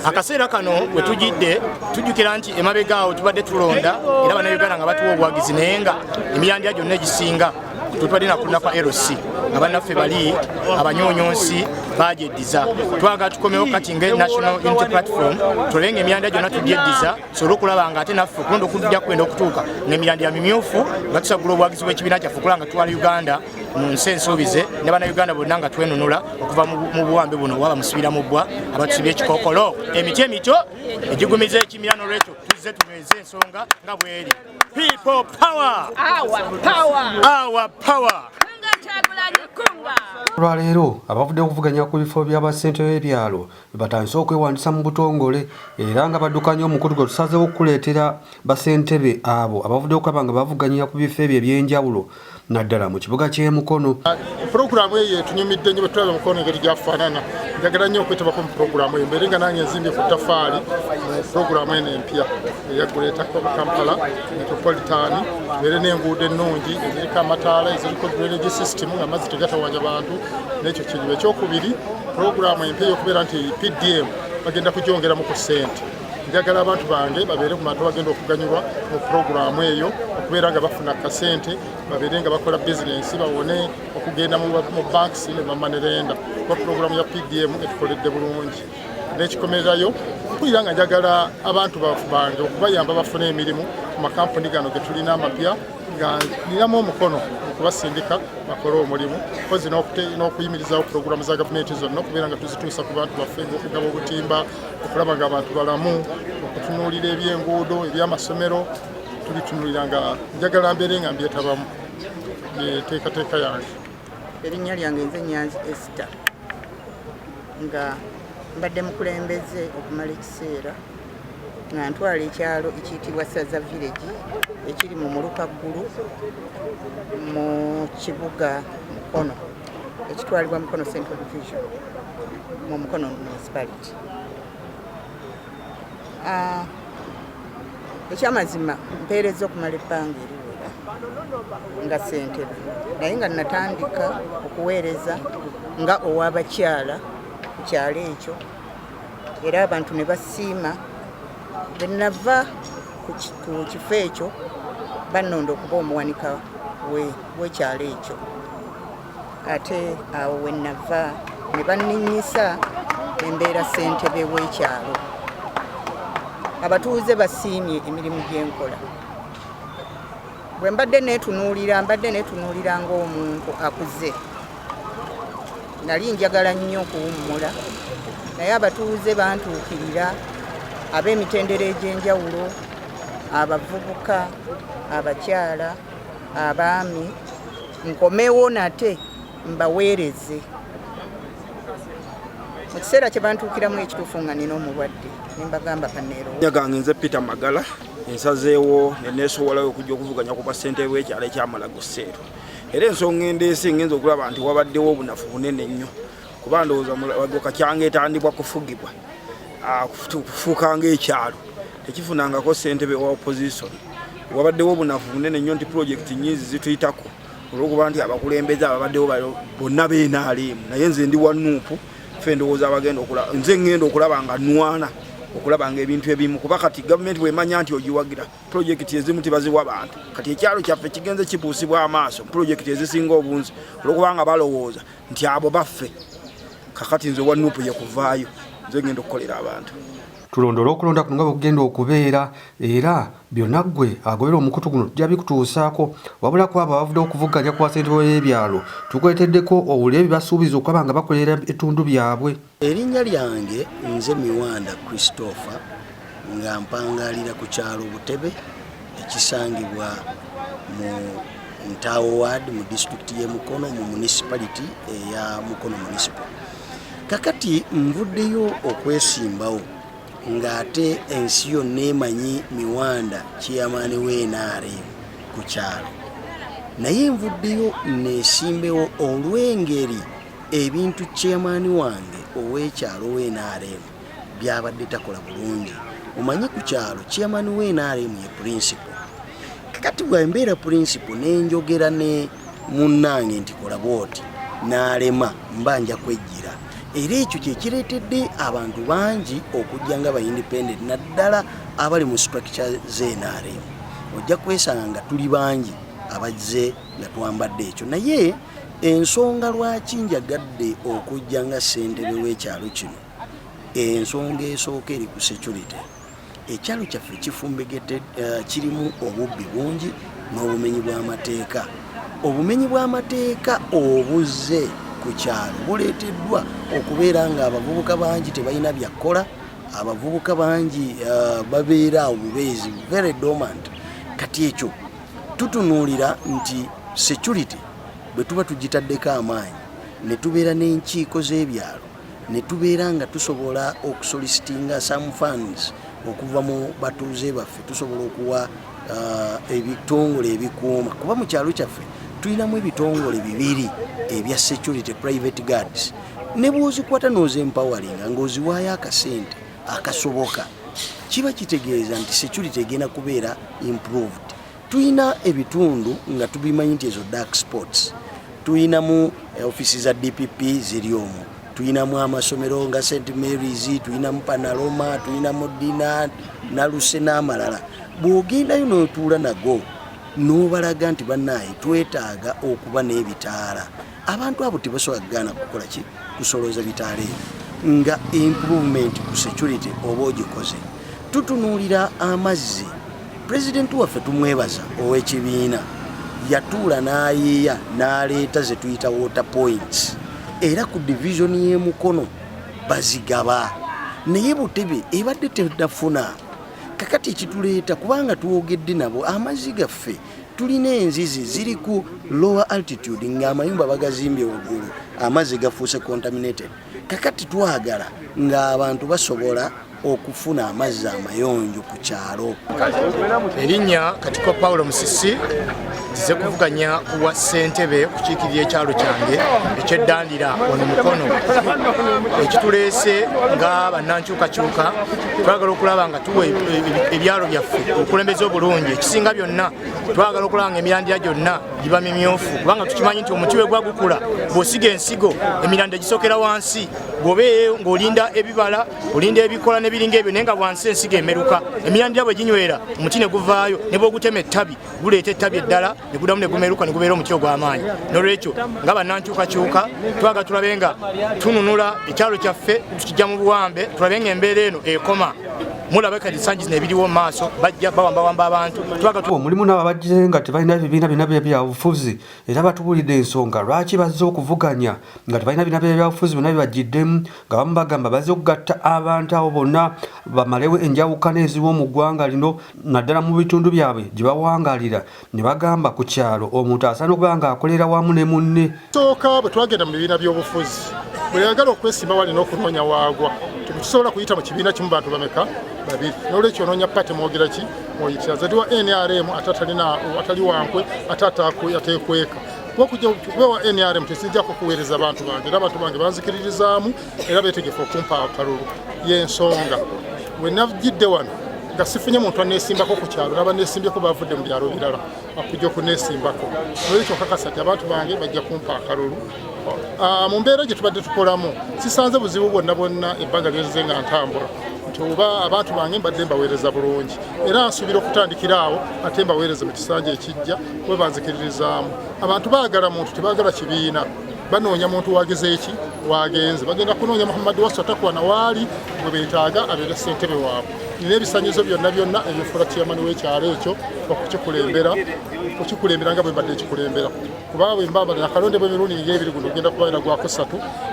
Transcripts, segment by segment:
akaseera kano we tujidde tujjukira nti emabegaawo tubadde tulonda era bannayuganda nga batuwa obuwagizi naye nga emiyandya gyonna egisinga tutwadde nakulina kwa LC nga bannaffe bali abanyonyonsi bagyeddiza twagala tukomewo kati nga National Unity Platform tulenga emiyandya gyonna tugyeddiza sobola okulaba nga ate naffe okulonda okujja kwenda okutuuka ng'emiyandya mimyufu nga tusagula obuwagizi bw'ekibiina kyaffe okulaba nga twala Uganda mu nsi ensuubize ne bannayuganda bonna nga twenunula okuva mu buwambe buno waba musibira mu bbwa abatusibye ekikookolo emiti emito egigumiza ekimira n'olwekyo tuzze tunyweze ensonga nga bweri. People power! Our power! Olwaleero abavudde okuvuganya ku bifo by'abassentebe b'ebyalo batandise okwewandisa mu butongole era nga baddukanya omukulu gwe tusazeewo okuleetera bassentebe abo abavudde okulaba nga bavuganyira ku bifo ebyo eby'enjawulo naddala mu kibuga ky'e Mukono. Puroguramu eyo etunyumidde nnyo bwe tulaba Mukono engeri gy'afaanana. Njagala nnyo okwetebako mu puroguramu eyo mbeere nga nange enzimbye ku ttafaali mu puroguramu eno empya eyaguleetako mu Kampala metropolitan tubeere n'enguudo ennungi eziriko amataala eziriko drainage system nga amazzi tegatawanya bantu n'ekyo kizibu. Ekyokubiri puroguramu empya y'okubeera nti PDM bagenda kugyongeramu ku ssente. Njagala abantu bange babeere ku bantu bagenda okuganyulwa mu puroguramu eyo okubeera nga bafuna kasente babeere nga bakola bizinensi bawone okugenda mu banks ne bamanerenda kuba puroguramu ya PDM etukoledde bulungi. N'ekikomererayo kuira nga njagala abantu bange okubayamba bafune emirimu ku makampuni gano ge tulina amapya nga ninamu omukono okubasindika bakole omulimu kozi n'okuyimirizawo puroguramu za gavumenti zonna okubeera nga tuzituusa ku bantu baffe ng'okugaba obutimba okulaba nga abantu balamu okutunuulira ebyenguudo ebyamasomero tubitunulira nga njagala mbeere nga mbyetabamu teekateeka yange. Erinnya lyange nze Nyanzi Esther nga mbadde mukulembeze okumala ekiseera nga ntwala ekyalo ekiyitibwa Saza Village ekiri mu Mulukaggulu mu kibuga Mukono ekitwalibwa Mukono Central Division mu Mukono Municipality. Ekyamazima mpeereza okumala ebbanga eriwera nga ssentebe naye nga natandika okuweereza nga ow'abakyala ku kyalo ekyo era abantu ne basiima bwe nava ku kifo ekyo bannonda okuba omuwanika w'ekyalo ekyo ate awo we nava ne banninnyisa embeera ssentebe w'ekyalo. Abatuuze basiimye emirimu gye nkola. Bwe mbadde neetunuulira ng'omuntu akuze nali njagala nnyo okuwummula naye abatuuze bantuukirira ab'emitendera egy'enjawulo abavubuka abakyala abaami nkomewo nate mbaweereze mu kiseera kye bantuukiramu ekituufu nga nina omulwadde nembagamba kaneero gange nze Peter Magala ensazeewo neneesowolayo okujja okuvuganya ku bassentebe b'ekyalo ekyamala Gusseero era ensonga endeese ngenza okulaba nti wabaddewo obunafu bunene nnyo kuba ndowooza kakyanga etandibwa kufugibwa kufuuka ng'ekyalo tekifunangako ssentebe wa opposition. Wabaddewo obunafu bunene nnyo nti pulojekiti nnyingi zituyitako olw'okuba nti abakulembeze ababaddewo bonna b'NRM naye nze ndi wa Nuupu ffe ndowooza abagenda okulaba nze ngenda okulaba nga nwana okulaba nga ebintu ebimu kuba kati gavumenti bw'emanya nti ogiwagira pulojekiti ezimu tibaziwa bantu kati ekyalo kyaffe kigenze kibuusibwa amaaso pulojekiti ezisinga obungi olw'okuba nga balowooza nti abo baffe kakati nze wa Nuupu ye kuvaayo nze ngenda okukolera abantu. Tulondola okulonda kuno nga bwekugenda okubeera era byonna ggwe agobera omukutu guno tujja bikutuusaako wabula ku abo abavudde okuvuganya ku bassentebe b'ebyalo tukweteddeko owulire bibasuubiza okulaba nga bakolera ebitundu byabwe. Erinnya lyange nze Miwanda Christopher nga mpangalira ku kyalo Butebe ekisangibwa mu Ntawo Ward mu disitulikiti y'e Mukono mu municipality eya Mukono municipal. Kakati nvuddeyo okwesimbawo ng'ate ensi yonna emanyi Miwanda chairman w'NRM ku kyalo naye nvuddeyo neesimbewo olw'engeri ebintu chairman wange ow'ekyalo w'NRM byabadde takola bulungi. Omanyi ku kyalo chairman w'NRM ye principal kakati bw'embeera principal n'enjogera ne munnange nti kola bwoti n'alema mbanja kwejjira era ekyo kyekireetedde abantu bangi okujja nga ba independent naddala abali mu structure z'NRM ojja kwesanga nga tuli bangi abazze nga twambadde ekyo naye ensonga lwaki njagadde okujja nga ssentebe w'ekyalo kino ensonga esooka eri ku security ekyalo kyaffe kifumbegete kirimu obubbi bungi n'obumenyi bw'amateeka obumenyi bw'amateeka obuzze ku kyalo buleeteddwa okubeera nga abavubuka bangi tebalina byakkola abavubuka bangi babeera obubeezi very dormant kati ekyo tutunuulira nti security bwe tuba tugitaddeko amaanyi ne tubeera n'enkiiko z'ebyalo ne tubeera nga tusobola okusolicitinga some funds okuva mu batuuze baffe tusobola okuwa ebitongole ebikuuma kuba mu kyalo kyaffe tulinamu ebitongole bibiri ebya security private guards ne bw'ozikwata n'ozempoweringa ng'oziwaayo akasente akasoboka kiba kitegeeza nti security egenda kubeera improved tulina ebitundu nga tubimanyi nti ezo dark spots tulinamu ofisi za DPP ziri omwo tulinamu amasomero nga St Mary's tulinamu Panaroma tulinamu Dina Naluse n'amalala bw'ogendayo n'otuula nago n'obalaga nti bannaayi twetaaga okuba n'ebitaala abantu abo tebasobola kugaana kukola ki kusolooza bitaala ebyo nga improvement ku security oba ogikoze tutunuulira amazzi pulezidenti waffe tumwebaza ow'ekibiina yatuula n'ayeeya n'aleeta ze tuyita water points era ku division y'emukono bazigaba naye Butebe ebadde tedafuna kakati ekituleeta kubanga tuwogedde nabo amazzi gaffe tulina enzizi ziri ku lower altitude ng'amayumba bagazimbye waggulu amazzi gafuuse contaminated kakati twagala ng'abantu basobola okufuna amazzi amayonjo ku kyalo. Erinnya Katiko Paulo Musisi nzize kuvuganya kuwa ssentebe kukiikirira ekyalo kyange ekyeddandira ono mukono ekituleese nga bannankyukakyuka twagala okulaba nga tuwa ebyalo byaffe okulembeza obulungi ekisinga byonna twagala okulaba nga emirandira gyonna giba mimyufu kubanga tukimanyi nti omuti we gwagukula bw'osiga ensigo emirandira gisookera wansi bw'obeeyo ng'olinda ebibala olinda ebikola n'ebiringa ebyo naye nga wansi ensigo emeruka emirandira bwe ginywera omuti ne guvaayo ne bw'ogutema ettabi guleeta ettabi eddala ne gudamu ne gumeruka ne gubeera omuti ogw'amaanyi n'olwekyo nga bannankyukakyuka twaga tulabe nga tununula ekyalo kyaffe tukijja mu buwambe tulabe nga embeera eno ekoma mulabe kati sanji nebiriwo mu maaso bajja bawambawamba abantu mulimu n'ababajjire nga tebalina bibiina byonna byabufuzi era batubuulidde ensonga lwaki bazze okuvuganya nga tebalina bibiina byabufuzi byonna bibajjiddemu nga bamu bagamba bazze okugatta abantu abo bonna bamalewo enjawukana eziwo mu ggwanga lino naddala mu bitundu byabwe gye bawangalira ne bagamba ku kyalo omuntu asaana okuba nga akolera wamu ne munne. Sooka bwe twagenda mu bibiina by'obufuzi bwe yagala okwesimba walina okunoonya waagwa tusobola kuyita mu kibiina kimu bantu bameka babiri n'olwekyo onoonya pate mwogera ki mwoyitira zatiwa NRM atali wankwe ateekweka kubewa NRM tesijjako kuweereza abantu bange era abantu bange banzikiririzaamu era beetegefu okumpa akalulu y'ensonga bwe navugidde wano nga sifunye muntu aneesimbako ku kyalo n'abaneesimbyeko bavudde mu byalo birala akujja okuneesimbako n'olwekyo nkakasa ti abantu bange bajja kumpa akalulu. Mu mbeera gye tubadde tukolamu sisanze buzibu bwonna ebbanga lyeze nga ntambula nti oba abantu bange mbadde mbaweereza bulungi era nsuubira okutandikira awo ate mbaweereza mu kisanja ekijja kwe banzikiririzaamu. Abantu baagala muntu tebaagala kibiina banoonya muntu wagezeeki wagenze bagenda kunoonya Muhammad Wasu atakwana waali bwe beetaaga abeera ssentebe waabwe. Nina ebisanyizo byonna ebifuula chairman w'ekyalo ekyo okukikulembera nga bwe mbadde ekikulembera kuba bwe mbamba nakalonde bw'emirundi ng'ebiri guno ogenda kubaira gwako 3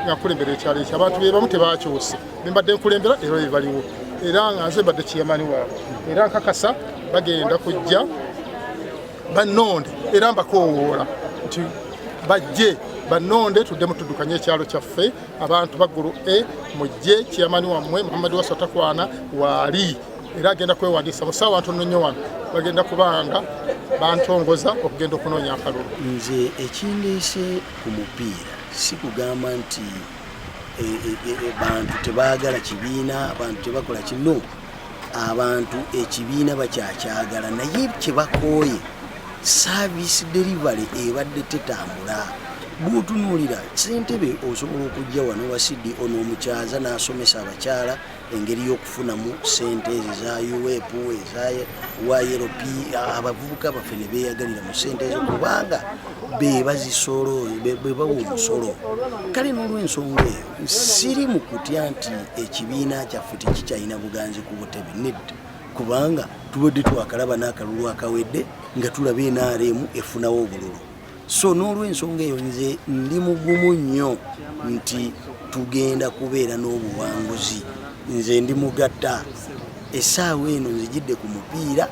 nga nkulembera ekyalo ekyo abantu be bamu tebakyuse be mbadde nkulembera era bye baliwo era nga nze mbadde chairman waabwe era nkakasa bagenda kujja bannonde era mbakoowoola nti bajje bannonde tuddemu tuddukanye ekyalo kyaffe abantu baggulu mujje chairman wammwe Muhammad Wasu atakwana waali era agenda kwewandiisa mu ssaawa ntono nnyo wano bagenda kubanga bantongoza okugenda okunoonya akalulu. Nze ekindeese ku mupiira si kugamba nti bantu tebaagala kibiina abantu tebakola kino abantu ekibiina bakyakyagala naye kye bakooye service delivery ebadde tetambula bw'otunuulira ssentebe osobola okujja wano wa CDO n'omukyaza n'asomesa abakyala engeri y'okufunamu ssente ezo eza UEP eza YLP abavubuka baffe ne beeyagalira mu ssente ezo kubanga be bawa omusolo. Kale n'olw'ensonga eyo siri mu kutya nti ekibiina kyaffe tekikyalina buganzi ku butebe nedda, kubanga tubadde twakalaba n'akalulu akawedde nga tulaba NRM efunawo obululu. So n'olw'ensonga eyo nze ndi mugumu nnyo nti tugenda kubeera n'obuwanguzi. Nze ndi mugatta, essaawa eno nzijidde ku mupiira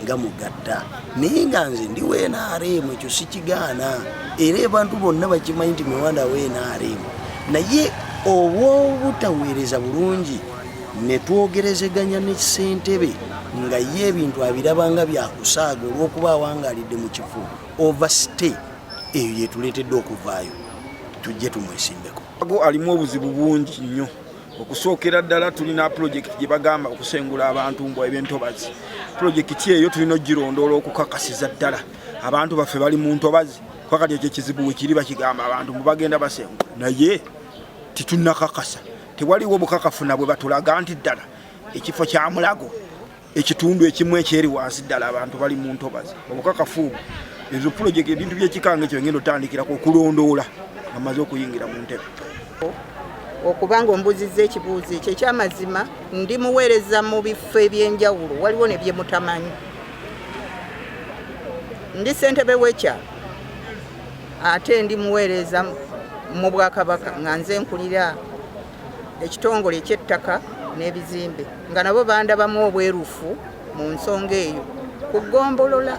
nga mugatta, naye nga nze ndi NRM, ekyo sikigaana era abantu bonna bakimanyi nti Miwanda wa NRM. Naye obw'obutaweereza bulungi ne twogerezeganya ne ssentebe nga ye ebintu abirabanga byakusaaga olw'okuba awangaalidde mu kifo overstay, eyo yetuleetedde okuvaayo, tujje tumwesimbeko. Alimu obuzibu bungi nnyo. Okusookera ddala tulina pulojekiti gye bagamba okusengula abantu mbwa ebyentobazi. Pulojekiti eyo tulina ogirondoola okukakasiza ddala abantu baffe bali mu ntobazi. Kakati ekyo ekizibu wekiri bakigamba abantu mubagenda basengula, naye titunnakakasa. Tewaliwo bukakafuna bwe batulaga nti ddala ekifo kya Mulago ekitundu ekimu ekyeri wansi ddala abantu bali mu ntobazi. Obukakafu ezo pulojekiti ebintu by'ekikanga ekyo ngendo tandikirako okulondoola amaze okuyingira mu ntebe. Okubanga ombuzizza ekibuuzo ekyo ekyamazima, ndi muweereza mu bifo ebyenjawulo, waliwo ne bye mutamanyi. Ndi ssentebe w'ekyalo ate ndi muweereza mu Bwakabaka nga nze nkulira ekitongole eky'ettaka n'ebizimbe, nga nabo bandabamu obwerufu mu nsonga eyo. Ku Ggombolola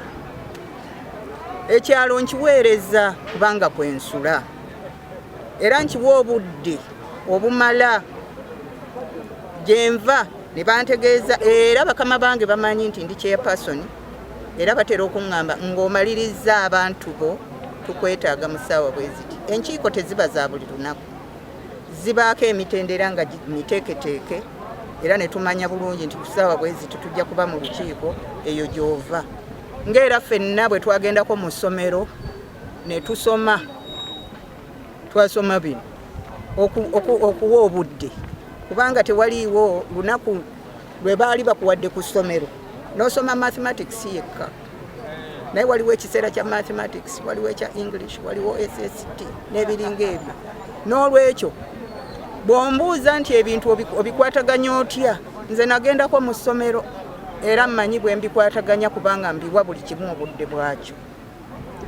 ekyalo nkiweereza kubanga kwensula, era nkiwa obudde obumala gyenva ne bantegeeza, era bakama bange bamanyi nti ndi chairperson, era batera okuŋŋamba ng'omaliriza abantu bo tukwetaaga mu ssaawa bwe ziti. Enkiiko teziba za buli lunaku, zibaako emitendera nga miteeketeeke, era ne tumanya bulungi nti ku ssaawa bwe ziti tujja kuba mu lukiiko, eyo gy'ova. Ng'era ffenna bwe twagendako mu ssomero ne tusoma, twasoma bino okuwa obudde, kubanga tewaliiwo lunaku lwe baali bakuwadde ku ssomero n'osoma mathematics yekka, naye waliwo ekiseera kya mathematics, waliwo ekya English, waliwo SST n'ebiringa ebyo. N'olwekyo bw'ombuuza nti ebintu obikwataganya otya, nze nagendako mu ssomero era mmanyi bwe mbikwataganya kubanga mbiwa buli kimu obudde bwakyo.